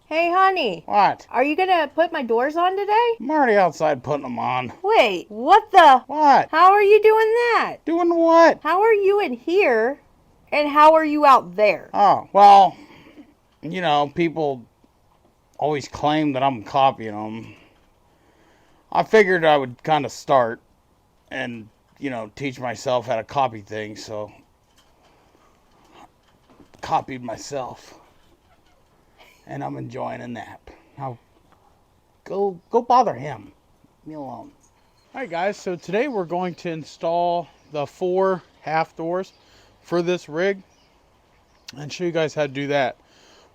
Hey, honey. What? Are you gonna put my doors on today? I'm already outside putting them on. Wait, what the? What? How are you doing that? Doing what? How are you in here and how are you out there? Oh, well, you know, people always claim that I'm copying them. I figured I would kind of start and, teach myself how to copy things, so copied myself. And I'm enjoying a nap. Now, go bother him. Leave me alone. Alright guys, so today we're going to install the 4 half doors for this rig and show you guys how to do that.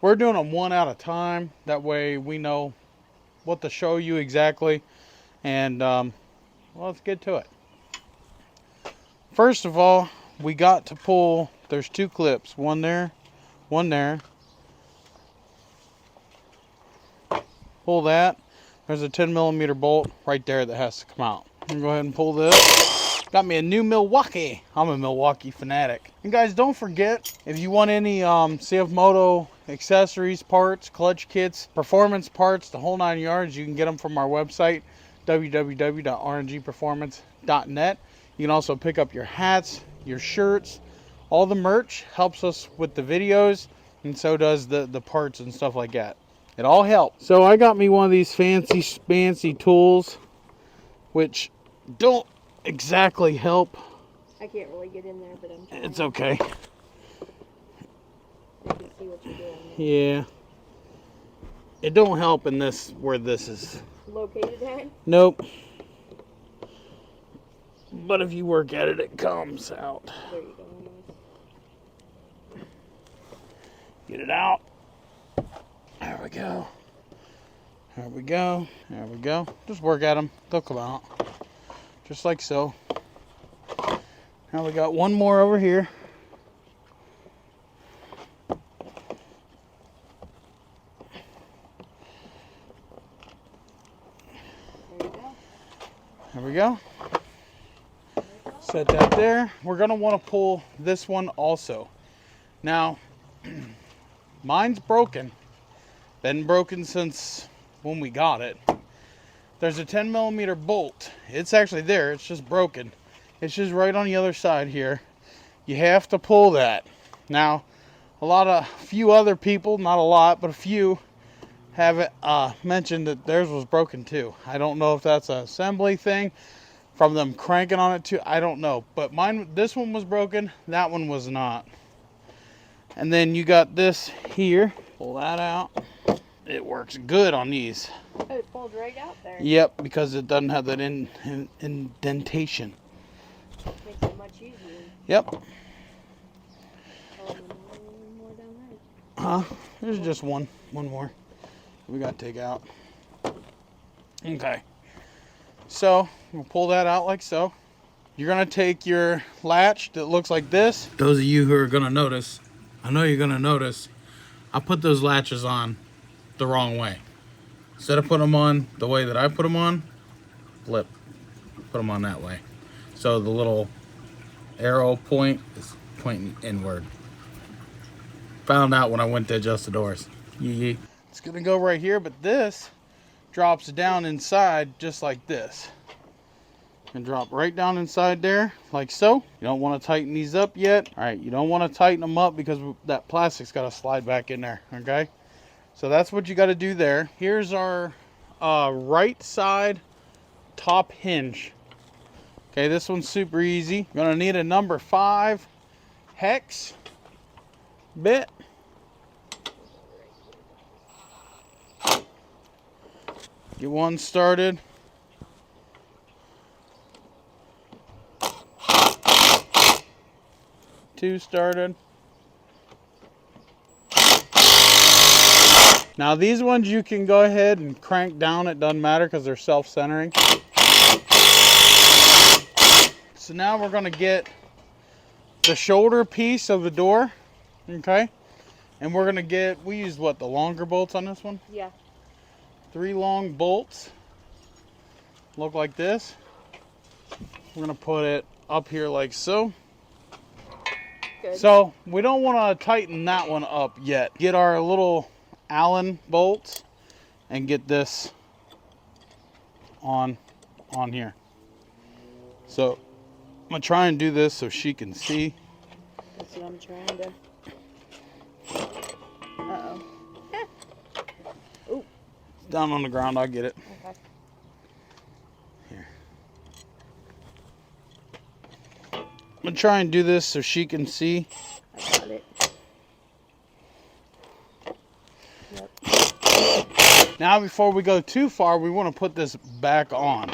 We're doing them one at a time, that way we know what to show you exactly, and well, let's get to it. First of all, we got to pull, there's 2 clips, one there, one there. Pull that. There's a 10mm bolt right there that has to come out. I'm gonna go ahead and pull this. Got me a new Milwaukee. I'm a Milwaukee fanatic. And guys, don't forget, if you want any CFMOTO accessories, parts, clutch kits, performance parts, the whole 9 yards, you can get them from our website, www.rngperformance.net. You can also pick up your hats, your shirts. All the merch helps us with the videos, and so does the parts and stuff like that. It all helps. So I got me one of these fancy tools, which don't exactly help. I can't really get in there, but I'm trying. It's okay. I can see what you're doing. Yeah. It don't help in this, where this is Located at? Nope. But if you work at it, it comes out. There you go. Get it out. There we go. There we go. There we go. Just work at them. They'll come out. Just like so. Now we got one more over here. There we go. Set that there. We're going to want to pull this one also. Now, mine's broken. Been broken since when we got it. There's a 10mm bolt. It's actually there. It's just broken. It's just right on the other side here. You have to pull that. Now, few other people, not a lot, but a few have mentioned that theirs was broken too. I don't know if that's an assembly thing from them cranking on it too. I don't know. But this one was broken. That one was not. And then you got this here. Pull that out. It works good on these. Oh, it pulled right out there. Yep, because it doesn't have that indentation. Makes it much easier. Yep. Oh, more down there. There's just one more. We got to take out. Okay. So, we'll pull that out like so. You're going to take your latch that looks like this. Those of you who are going to notice, I know you're going to notice, I put those latches on the wrong way. Instead of putting them on the way that I put them on, put them on that way. So the little arrow point is pointing inward. Found out when I went to adjust the doors. Yee. It's gonna go right here, but this drops down inside just like this. And drop right down inside there, like so. You don't want to tighten these up yet. All right, you don't want to tighten them up because that plastic's got to slide back in there, okay? So that's what you got to do there. Here's our right side top hinge. Okay, this one's super easy. You're gonna need a number 5 hex bit. Get one started. Two started. Now these ones you can go ahead and crank down, it doesn't matter because they're self-centering. So now we're going to get the shoulder piece of the door, okay? And we're going to get, we used what, the longer bolts on this one? Yeah. 3 long bolts. Look like this. We're going to put it up here like so. Good. So we don't want to tighten that one up yet. Get our little Allen bolts and get this on here. So I'm gonna try and do this so she can see. That's what I'm trying to. Uh-oh. Ooh. It's down on the ground, I'll get it. Okay. Here. I'm gonna try and do this so she can see. I got it. Yep. Now before we go too far, we want to put this back on.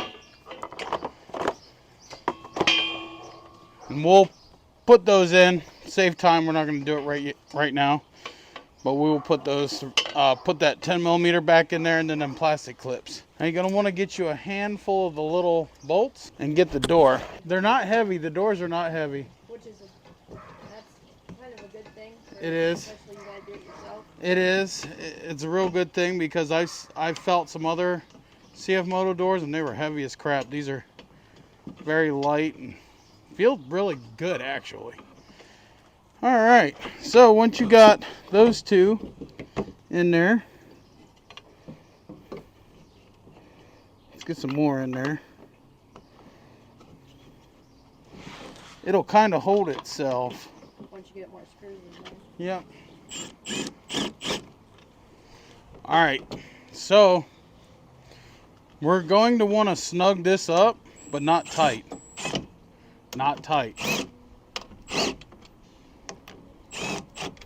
And we'll put those in. Save time, we're not going to do it right now. But we will put those, put that 10 millimeter back in there and then them plastic clips. Now you're going to want to get you a handful of the little bolts and get the door. They're not heavy, the doors are not heavy. Which is that's kind of a good thing. It is. Especially you gotta do it yourself. It is. It's a real good thing because I felt some other CFMOTO doors and they were heavy as crap. These are very light and feel really good actually. All right, so once you got those two in there, let's get some more in there. It'll kind of hold itself. Once you get more screws in there. Yep. All right, so we're going to want to snug this up, but not tight. Not tight.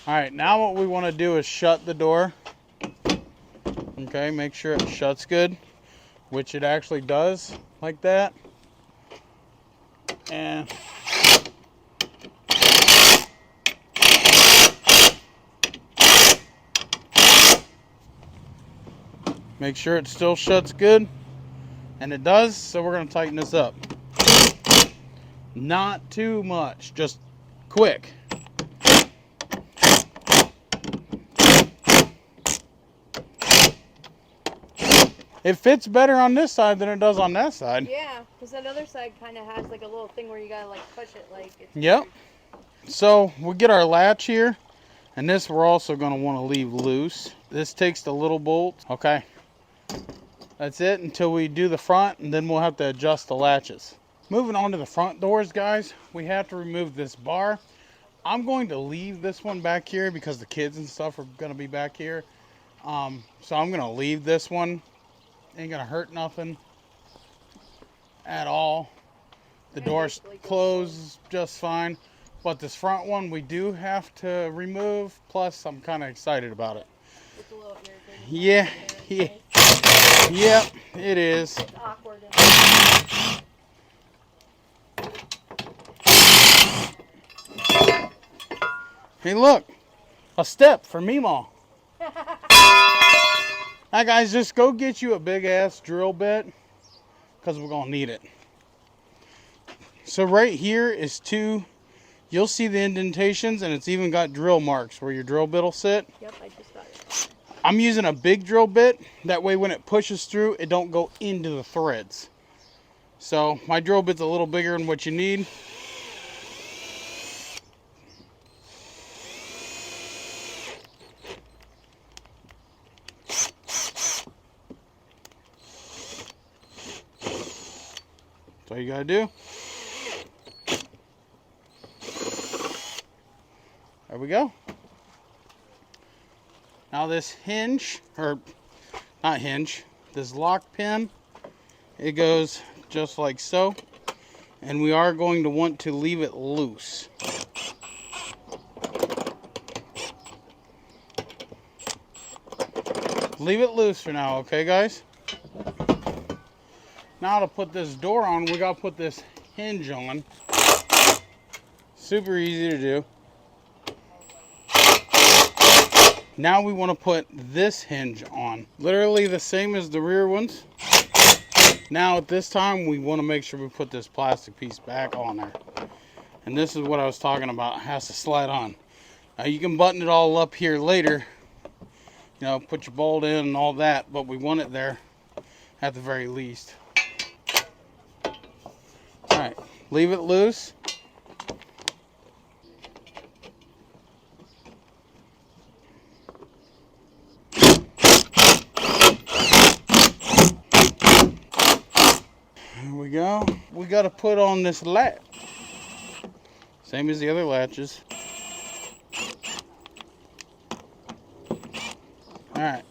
All right, now what we want to do is shut the door. Okay, make sure it shuts good, which it actually does like that. And make sure it still shuts good. And it does, so we're going to tighten this up. Not too much, just quick. It fits better on this side than it does on that side. Yeah, because that other side kind of has like a little thing where you gotta like push it like it's Yep. weird. So we'll get our latch here, and this we're also going to want to leave loose. This takes the little bolt. Okay. That's it until we do the front, and then we'll have to adjust the latches. Moving on to the front doors, guys, we have to remove this bar. I'm going to leave this one back here because the kids and stuff are going to be back here. So I'm going to leave this one. Ain't going to hurt nothing at all. The door's closed just fine. But this front one we do have to remove. Plus, I'm kind of excited about it. It's a little irritating. Yeah. Yep, it is. It's awkward. Hey, look. A step for Meemaw. Now, guys, just go get you a big-ass drill bit because we're going to need it. So right here is two. You'll see the indentations, and it's even got drill marks where your drill bit will sit. Yep, I just got it. I'm using a big drill bit. That way when it pushes through, it don't go into the threads. So my drill bit's a little bigger than what you need. That's all you gotta do. There we go. Now this hinge, or not hinge, this lock pin, it goes just like so. And we are going to want to leave it loose. Leave it loose for now, okay guys? Now to put this door on, we gotta put this hinge on. Super easy to do. Now we want to put this hinge on. Literally the same as the rear ones. Now at this time we want to make sure we put this plastic piece back on there. And this is what I was talking about. It has to slide on. Now you can button it all up here later. You know, put your bolt in and all that. But we want it there at the very least. Alright, leave it loose. go. We got to put on this latch. Same as the other latches. All right.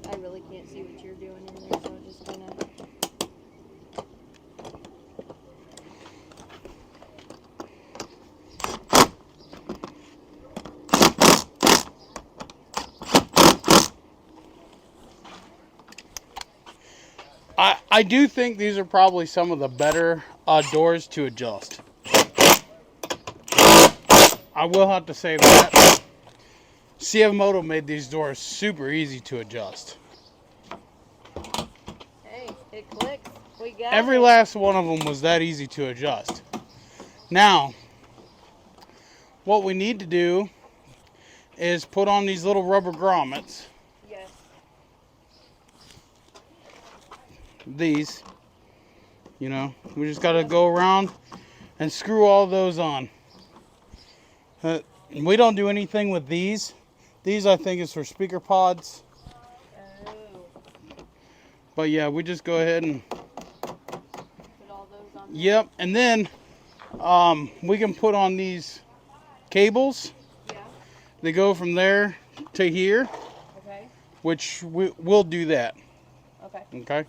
I really can't see what you're doing in there, so I'm just gonna. I do think these are probably some of the better doors to adjust. I will have to say that. CFMOTO made these doors super easy to adjust. Hey, it clicks. We got Every it. last one of them was that easy to adjust. Now, what we need to do is put on these little rubber grommets. Yes. These, you know, we just got to go around and screw all those on. We don't do anything with these. These I think is for speaker pods. Oh. But yeah, we just go ahead and Put all those on there. yep, and then we can put on these cables. Yeah. They go from there to here, Okay. which we'll do that. Okay. Okay.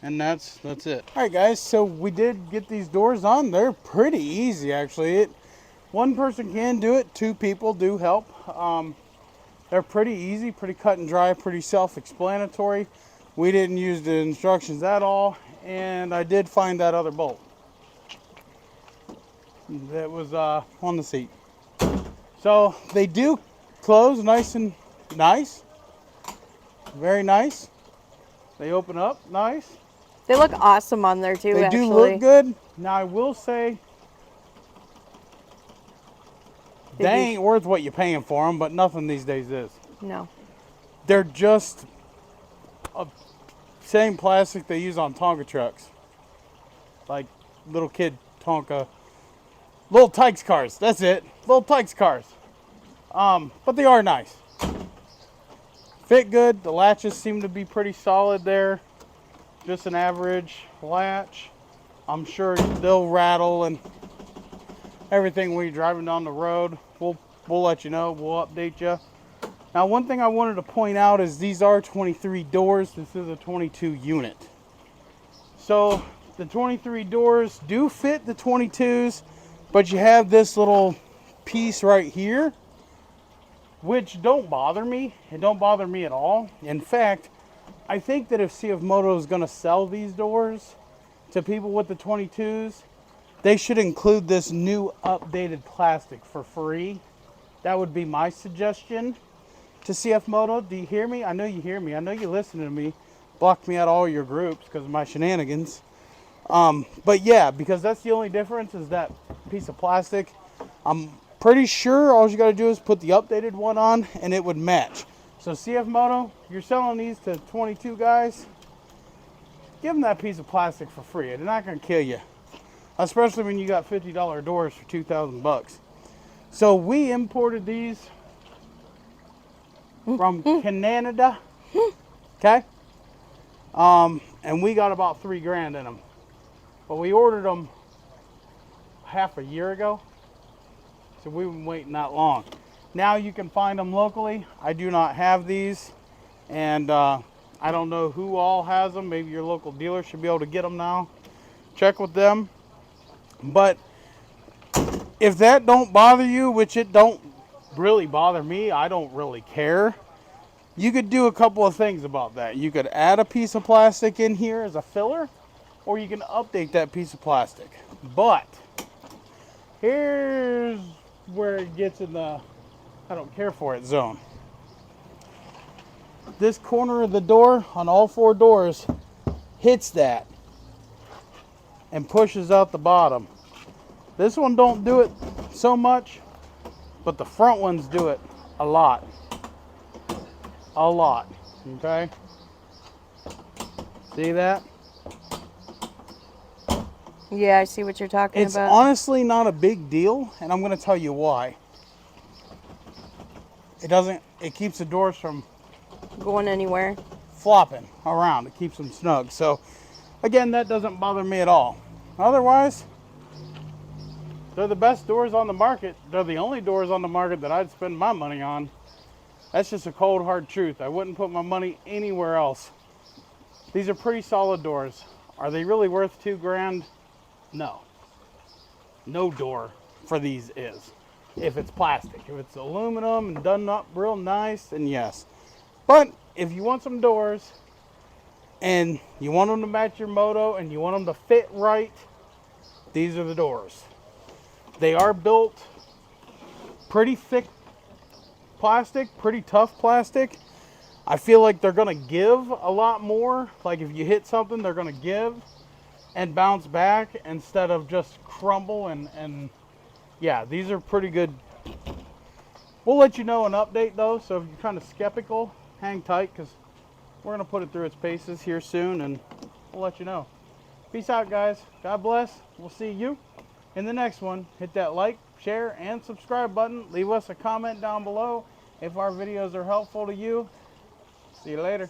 And that's it. All right, guys. So we did get these doors on. They're pretty easy, actually. One person can do it. 2 people do help. They're pretty easy, pretty cut and dry, pretty self-explanatory. We didn't use the instructions at all, and I did find that other bolt that was on the seat. So they do close nice and nice. Very nice. They open up nice. They look awesome on there too. They actually. do look good. Now I will say they ain't worth what you're paying for them, but nothing these days is. No. They're just a same plastic they use on Tonka trucks, like little kid Tonka, little Tykes cars. That's it, little Tykes cars. But they are nice. Fit good. The latches seem to be pretty solid there. Just an average latch. I'm sure they'll rattle and everything when you're driving down the road. We'll let you know. We'll update you. Now, one thing I wanted to point out is these are 23 doors. This is a 22 unit. So the 23 doors do fit the 22s, but you have this little piece right here, which don't bother me. It don't bother me at all. In fact, I think that if CFMOTO is going to sell these doors to people with the 22s, they should include this new updated plastic for free. That would be my suggestion to CFMOTO. Do you hear me? I know you hear me. I know you listen to me. Blocked me out of all your groups because of my shenanigans. But yeah, because that's the only difference is that piece of plastic. I'm pretty sure all you got to do is put the updated one on and it would match. So CFMOTO, you're selling these to 22 guys, give them that piece of plastic for free. They're not going to kill you, especially when you got $50 doors for 2,000 bucks. So we imported these from Canada, okay? And we got about $3 grand in them. But we ordered them half a year ago, so we've been waiting that long. Now you can find them locally. I do not have these, and I don't know who all has them. Maybe your local dealer should be able to get them now. Check with them. But if that don't bother you, which it don't really bother me, I don't really care. You could do a couple of things about that. You could add a piece of plastic in here as a filler, or you can update that piece of plastic. But here's where it gets in the I don't care for it zone. This corner of the door on all 4 doors hits that and pushes out the bottom. This one don't do it so much, but the front ones do it a lot. A lot, okay? See that? Yeah, I see what you're talking It's about. honestly not a big deal, and I'm going to tell you why. It keeps the doors from going anywhere. Flopping around. It keeps them snug. So again, that doesn't bother me at all. Otherwise, they're the best doors on the market. They're the only doors on the market that I'd spend my money on. That's just a cold hard truth. I wouldn't put my money anywhere else. These are pretty solid doors. Are they really worth $2,000? No. No door for these is. If it's plastic. If it's aluminum and done up real nice, then yes. But if you want some doors and you want them to match your moto and you want them to fit right, these are the doors. They are built pretty thick plastic, pretty tough plastic. I feel like they're gonna give a lot more. Like if you hit something, they're gonna give and bounce back instead of just crumble and yeah, these are pretty good. We'll let you know an update though, so if you're kind of skeptical, hang tight because we're gonna put it through its paces here soon and we'll let you know. Peace out, guys. God bless. We'll see you in the next one. Hit that like, share, and subscribe button. Leave us a comment down below if our videos are helpful to you. See you later.